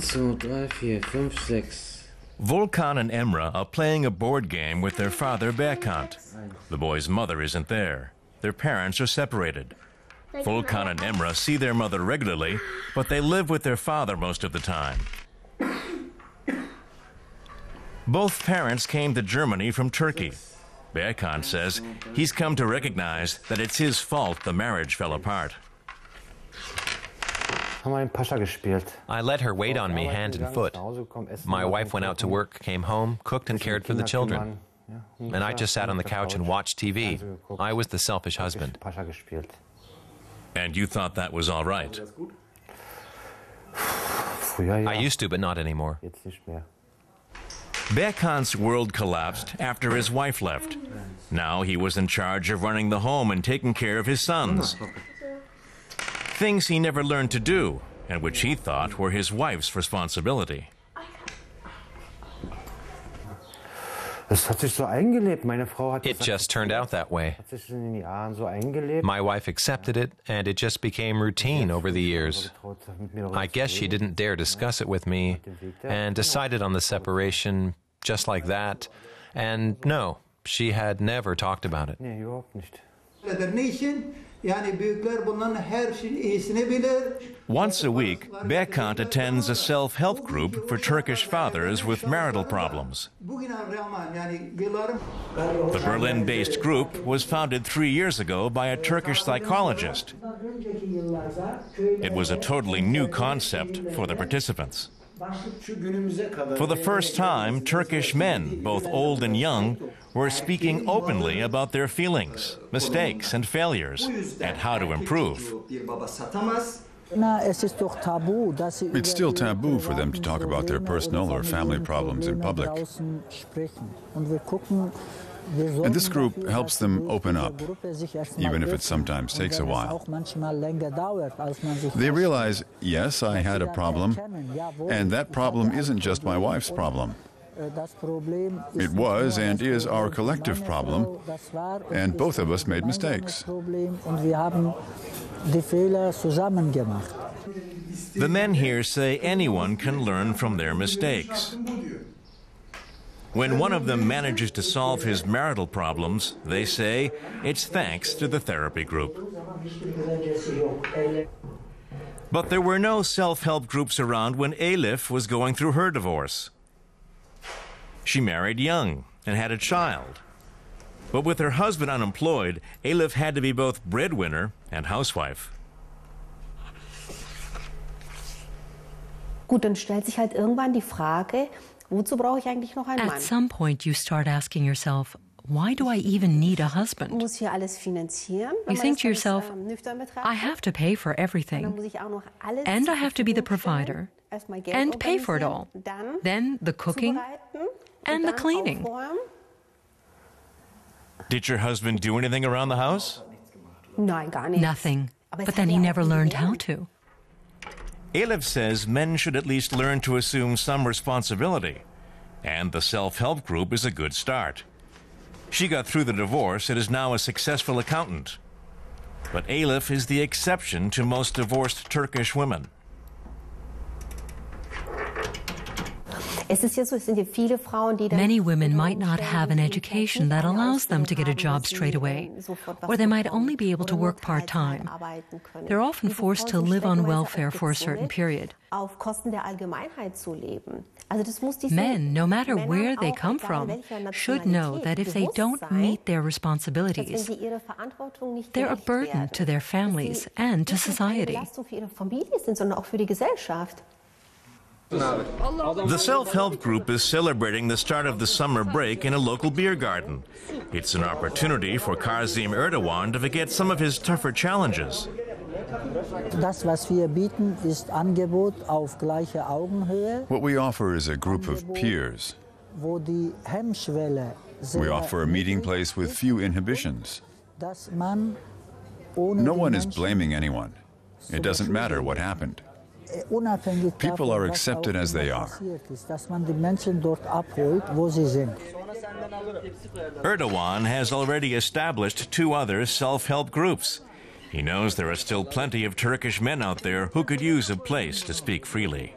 2, 3, 4, 5, 6. Volkan and Emre are playing a board game with their father, Berkant. The boy's mother isn't there. Their parents are separated. Volkan and Emre see their mother regularly, but they live with their father most of the time. Both parents came to Germany from Turkey. Berkant says he's come to recognize that it's his fault the marriage fell apart. I let her wait on me hand and foot. My wife went out to work, came home, cooked and cared for the children. And I just sat on the couch and watched TV. I was the selfish husband. And you thought that was all right? I used to, but not anymore. Berkant's world collapsed after his wife left. Now he was in charge of running the home and taking care of his sons. Things he never learned to do, and which he thought were his wife's responsibility. It just turned out that way. My wife accepted it, and it just became routine over the years. I guess she didn't dare discuss it with me, and decided on the separation just like that. And no, she had never talked about it. Once a week, Berkant attends a self-help group for Turkish fathers with marital problems. The Berlin-based group was founded 3 years ago by a Turkish psychologist. It was a totally new concept for the participants. For the first time, Turkish men, both old and young, were speaking openly about their feelings, mistakes, and failures, and how to improve. It's still taboo for them to talk about their personal or family problems in public. And this group helps them open up, even if it sometimes takes a while. They realize, yes, I had a problem, and that problem isn't just my wife's problem. It was and is our collective problem, and both of us made mistakes. The men here say anyone can learn from their mistakes. When one of them manages to solve his marital problems, they say it's thanks to the therapy group. But there were no self-help groups around when Elif was going through her divorce. She married young and had a child. But with her husband unemployed, Elif had to be both breadwinner and housewife. Gut, dann stellt sich halt irgendwann die Frage, wozu brauche ich eigentlich noch einen Mann? At some point you start asking yourself, why do I even need a husband? Muss hier alles finanzieren? You think to yourself, I have to pay for everything, and I have to be the provider, and pay for it all. Then the cooking and the cleaning. Did your husband do anything around the house? Nein, gar nichts. Nothing. But then he never learned how to. Elif says men should at least learn to assume some responsibility, and the self-help group is a good start. She got through the divorce and is now a successful accountant. But Elif is the exception to most divorced Turkish women. Many women might not have an education that allows them to get a job straight away, or they might only be able to work part-time. They're often forced to live on welfare for a certain period. Men, no matter where they come from, should know that if they don't meet their responsibilities, they're a burden to their families and to society. The self-help group is celebrating the start of the summer break in a local beer garden. It's an opportunity for Kazim Erdogan to forget some of his tougher challenges. What we offer is a group of peers. We offer a meeting place with few inhibitions. No one is blaming anyone. It doesn't matter what happened. People are accepted as they are. Erdogan has already established 2 other self-help groups. He knows there are still plenty of Turkish men out there who could use a place to speak freely.